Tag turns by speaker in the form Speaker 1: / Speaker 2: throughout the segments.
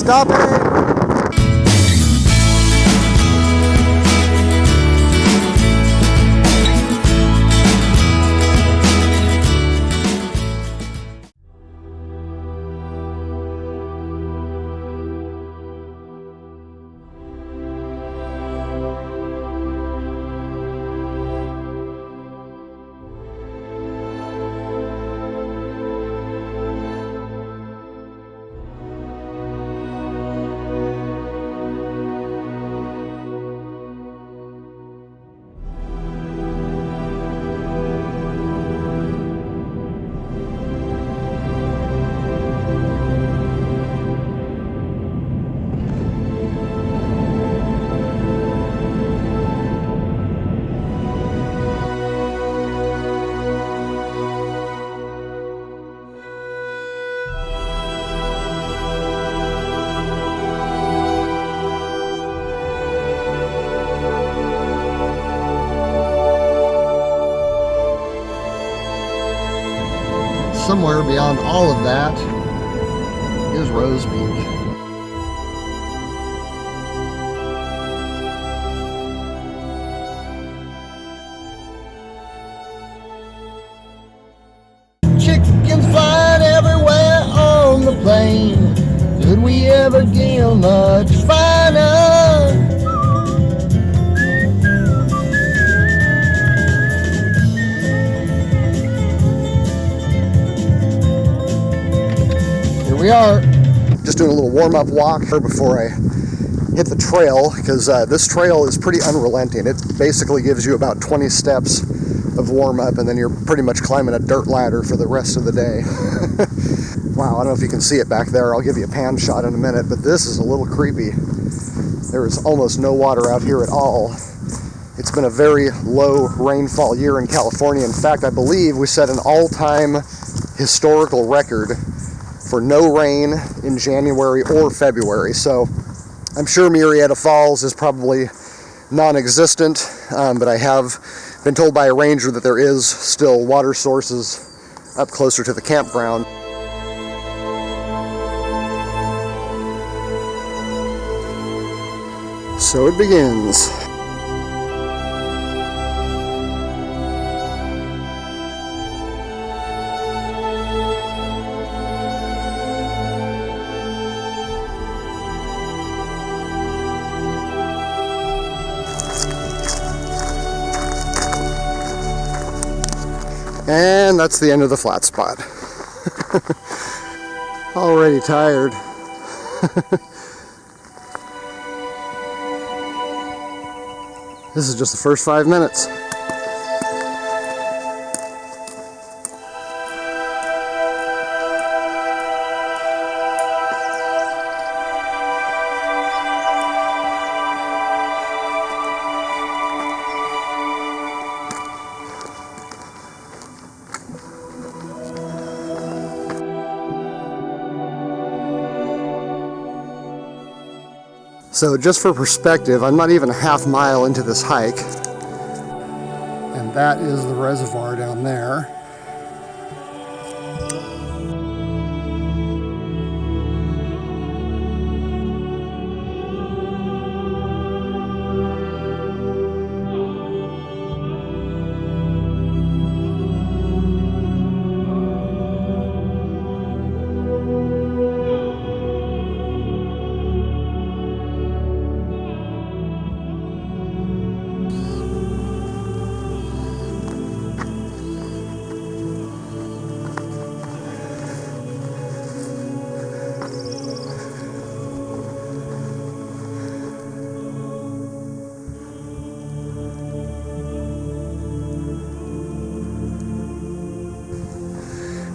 Speaker 1: stopping. Somewhere beyond all of that is Rose Peak. Chickens flying everywhere on the plain. Could we ever get much finer? We are just doing a little warm-up walk here before I hit the trail, because this trail is pretty unrelenting. It basically gives you about 20 steps of warm-up, and then you're pretty much climbing a dirt ladder for the rest of the day. Wow, I don't know if you can see it back there. I'll give you a pan shot in a minute, but this is a little creepy. There is almost no water out here at all. It's been a very low rainfall year in California. In fact, I believe we set an all-time historical record for no rain in January or February. So I'm sure Murrieta Falls is probably non-existent, but I have been told by a ranger that there is still water sources up closer to the campground. So it begins. And that's the end of the flat spot. Already tired. This is just the first 5 minutes. So just for perspective, I'm not even a half mile into this hike, and that is the reservoir down there.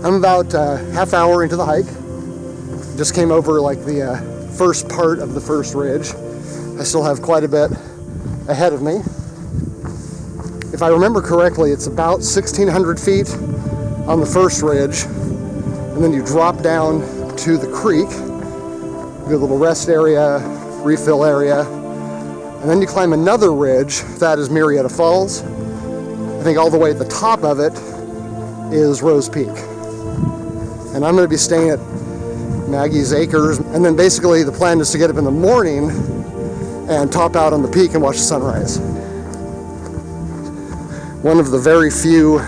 Speaker 1: I'm about a half hour into the hike. Just came over like the first part of the first ridge. I still have quite a bit ahead of me. If I remember correctly, it's about 1,600 feet on the first ridge, and then you drop down to the creek, a little rest area, refill area, and then you climb another ridge. That is Murrieta Falls. I think all the way at the top of it is Rose Peak. And I'm going to be staying at Maggie's Acres, and then basically the plan is to get up in the morning and top out on the peak and watch the sunrise. One of the very few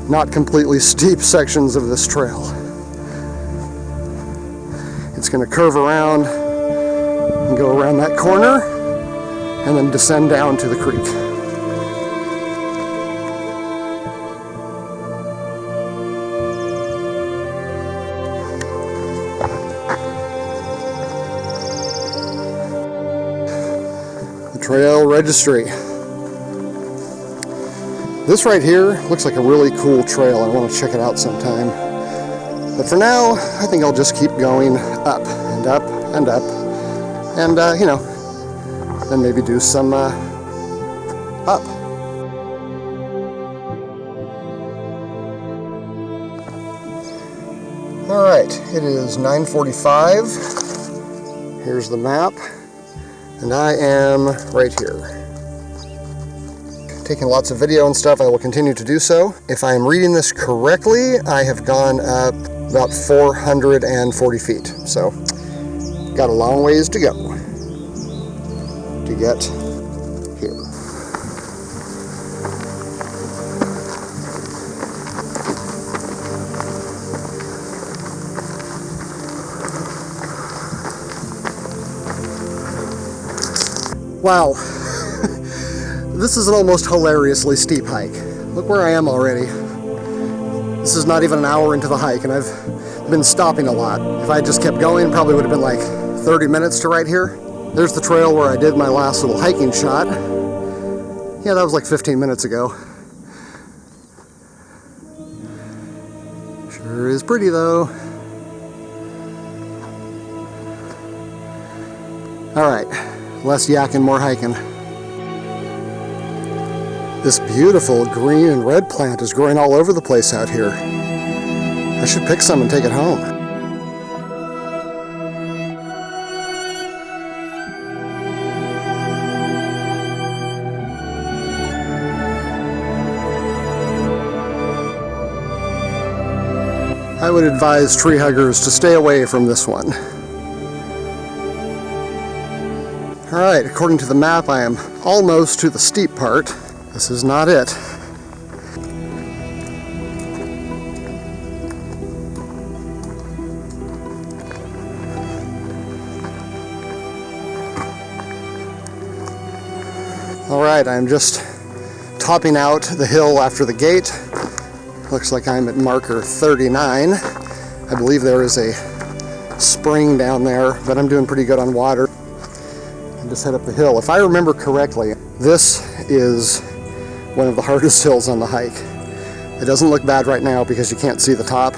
Speaker 1: not completely steep sections of this trail. It's going to curve around and go around that corner and then descend down to the creek. The trail registry. This right here looks like a really cool trail. I want to check it out sometime. But for now, I think I'll just keep going up and up and up. And, you know, then maybe do some up. All right, it is 9:45. Here's the map. And I am right here. Taking lots of video and stuff. I will continue to do so. If I am reading this correctly, I have gone up about 440 feet. So, got a long ways to go to get here. Wow. This is an almost hilariously steep hike. Look where I am already. This is not even an hour into the hike, and I've been stopping a lot. If I just kept going, probably would have been like 30 minutes to right here. There's the trail where I did my last little hiking shot. Yeah, that was like 15 minutes ago. Sure is pretty though. All right, less yakking, more hiking. This beautiful green and red plant is growing all over the place out here. I should pick some and take it home. I would advise tree huggers to stay away from this one. All right, according to the map, I am almost to the steep part. This is not it. All right, I'm just topping out the hill after the gate. Looks like I'm at marker 39. I believe there is a spring down there, but I'm doing pretty good on water. And just head up the hill. If I remember correctly, this is one of the hardest hills on the hike. It doesn't look bad right now because you can't see the top.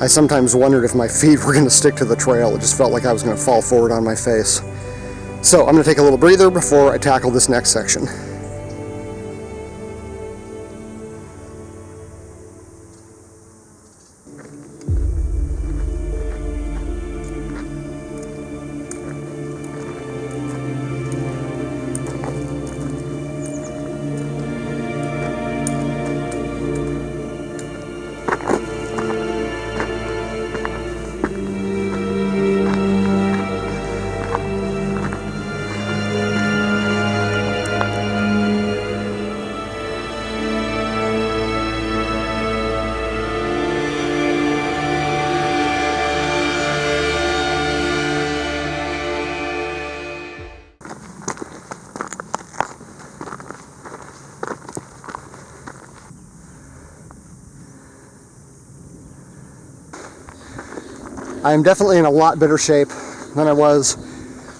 Speaker 1: I sometimes wondered if my feet were going to stick to the trail. It just felt like I was going to fall forward on my face. So I'm going to take a little breather before I tackle this next section. I am definitely in a lot better shape than I was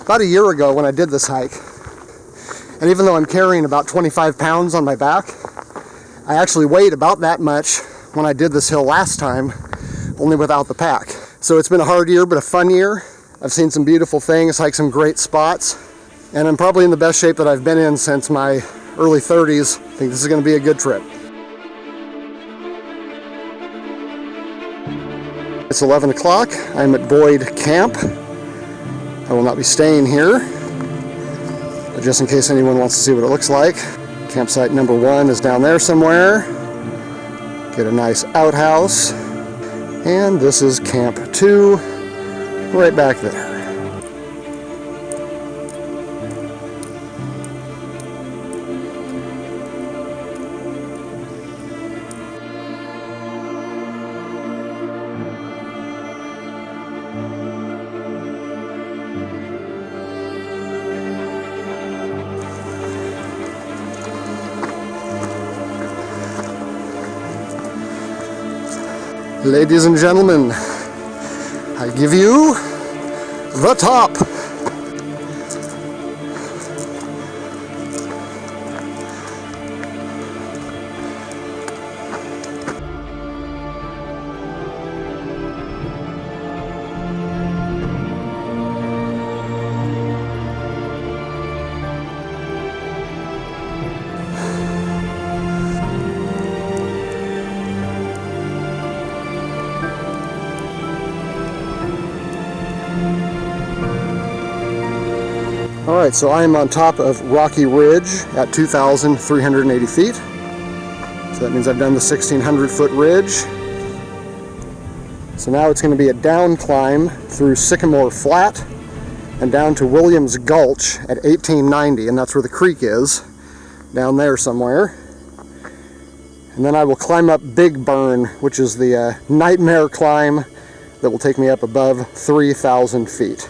Speaker 1: about a year ago when I did this hike. And even though I'm carrying about 25 pounds on my back, I actually weighed about that much when I did this hill last time, only without the pack. So it's been a hard year, but a fun year. I've seen some beautiful things, hiked some great spots, and I'm probably in the best shape that I've been in since my early 30s. I think this is going to be a good trip. It's 11 o'clock. I'm at Boyd Camp. I will not be staying here, but just in case anyone wants to see what it looks like, campsite number 1 is down there somewhere. Get a nice outhouse. And this is Camp 2, right back there. Ladies and gentlemen, I give you the top. Alright, so I am on top of Rocky Ridge at 2,380 feet. So that means I've done the 1,600 foot ridge. So now it's going to be a down climb through Sycamore Flat and down to Williams Gulch at 1,890, and that's where the creek is, down there somewhere. And then I will climb up Big Burn, which is the nightmare climb that will take me up above 3,000 feet.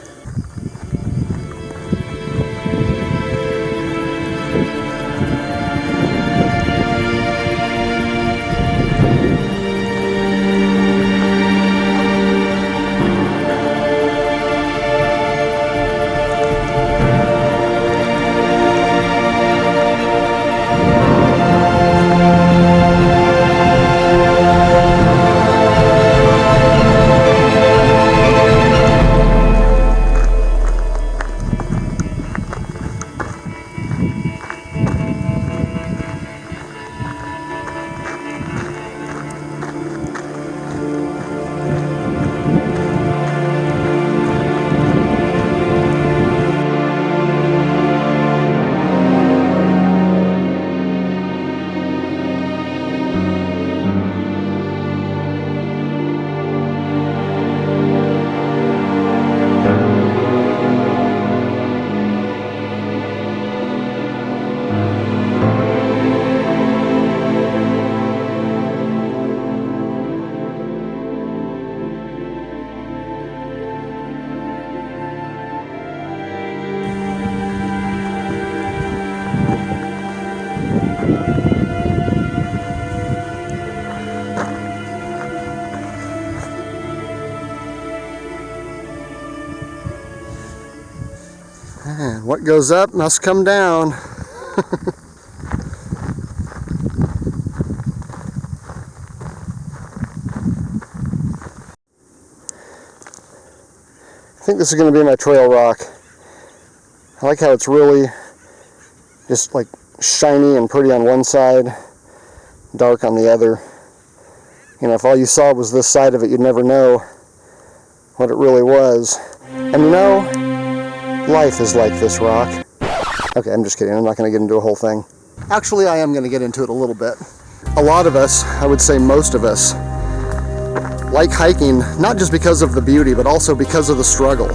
Speaker 1: And what goes up must come down. I think this is going to be my trail rock. I like how it's really just like shiny and pretty on one side, dark on the other. You know, if all you saw was this side of it, you'd never know what it really was. And you know, life is like this rock. Okay, I'm just kidding. I'm not going to get into a whole thing. Actually, I am going to get into it a little bit. A lot of us, I would say most of us, like hiking, not just because of the beauty, but also because of the struggle.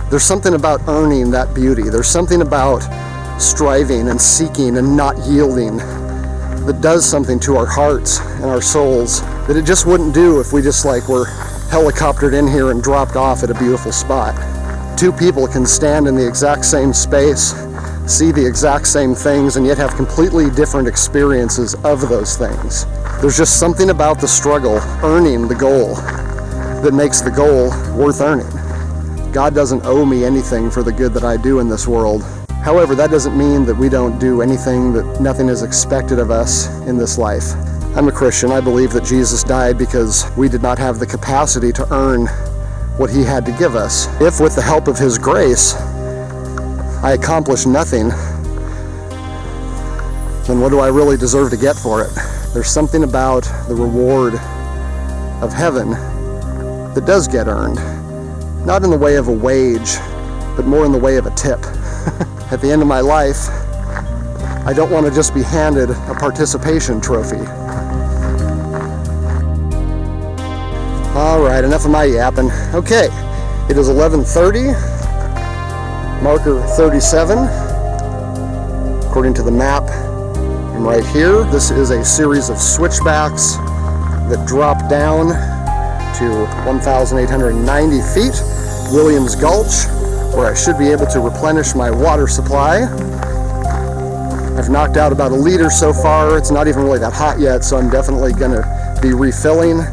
Speaker 1: There's something about earning that beauty. There's something about striving and seeking and not yielding that does something to our hearts and our souls that it just wouldn't do if we just like were helicoptered in here and dropped off at a beautiful spot. Two people can stand in the exact same space, see the exact same things, and yet have completely different experiences of those things. There's just something about the struggle, earning the goal, that makes the goal worth earning. God doesn't owe me anything for the good that I do in this world. However, that doesn't mean that we don't do anything, that nothing is expected of us in this life. I'm a Christian. I believe that Jesus died because we did not have the capacity to earn what he had to give us. If with the help of his grace I accomplish nothing, then what do I really deserve to get for it? There's something about the reward of heaven that does get earned. Not in the way of a wage, but more in the way of a tip. At the end of my life, I don't want to just be handed a participation trophy. All right, enough of my yapping. Okay, It is 11:30, marker 37. According to the map, I'm right here. This is a series of switchbacks that drop down to 1,890 feet, Williams Gulch, where I should be able to replenish my water supply. I've knocked out about 1 liter so far. It's not even really that hot yet, so I'm definitely gonna be refilling.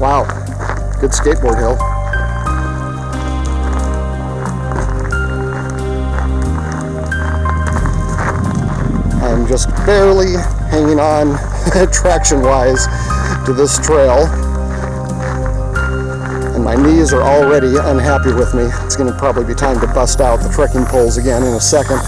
Speaker 1: Wow, good skateboard hill. I'm just barely hanging on traction-wise to this trail, and my knees are already unhappy with me. It's going to probably be time to bust out the trekking poles again in a second.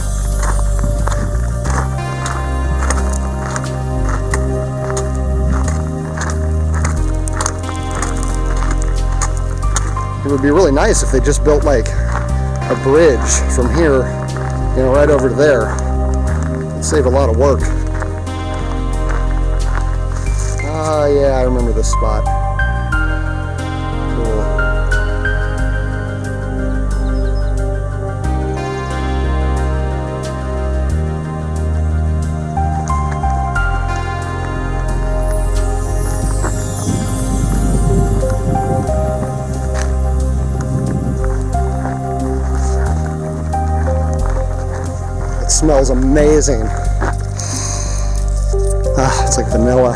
Speaker 1: It would be really nice if they just built like a bridge from here, you know, right over to there. It'd save a lot of work. Oh yeah, I remember this spot. Cool. Smells amazing. Ah, it's like vanilla.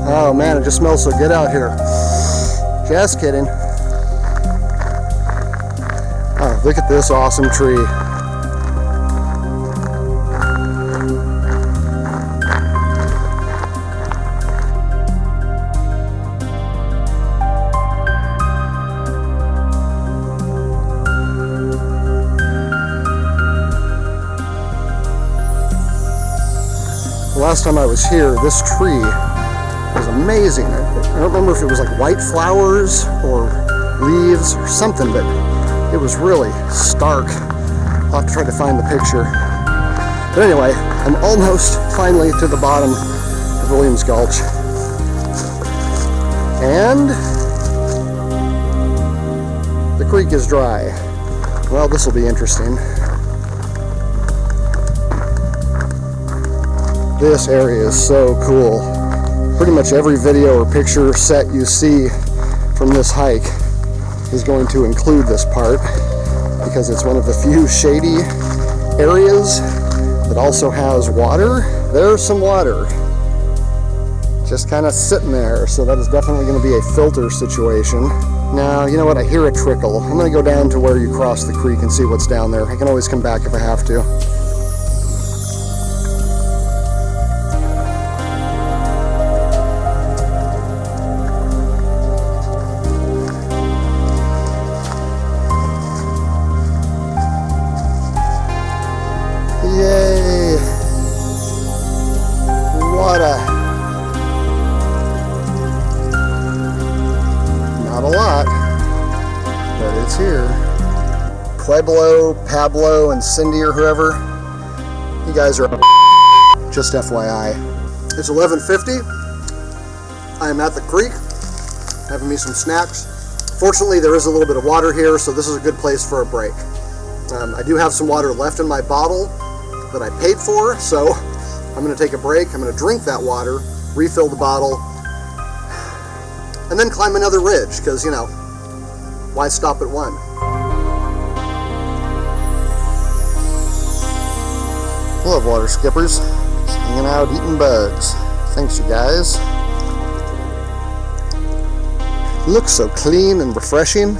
Speaker 1: Oh man, it just smells so good out here. Just kidding. Oh, look at this awesome tree. Last time I was here, this tree was amazing. I don't remember if it was like white flowers or leaves or something, but it was really stark. I'll have to try to find the picture. But anyway, I'm almost finally to the bottom of Williams Gulch. And the creek is dry. Well, this will be interesting. This area is so cool. Pretty much every video or picture set you see from this hike is going to include this part because it's one of the few shady areas that also has water. There's some water just kind of sitting there, so that is definitely going to be a filter situation. Now, you know what? I hear a trickle. I'm going to go down to where you cross the creek and see what's down there. I can always come back if I have to. Yay! Water. Not a lot, but it's here. Pueblo, Pablo, and Cindy or whoever, you guys are just FYI. It's 11:50. I am at the creek, having me some snacks. Fortunately, there is a little bit of water here, so this is a good place for a break. I do have some water left in my bottle that I paid for, so I'm going to take a break. I'm going to drink that water, refill the bottle, and then climb another ridge, because, you know, why stop at one? Love water skippers. Just hanging out, eating bugs. Thanks, you guys. Looks so clean and refreshing.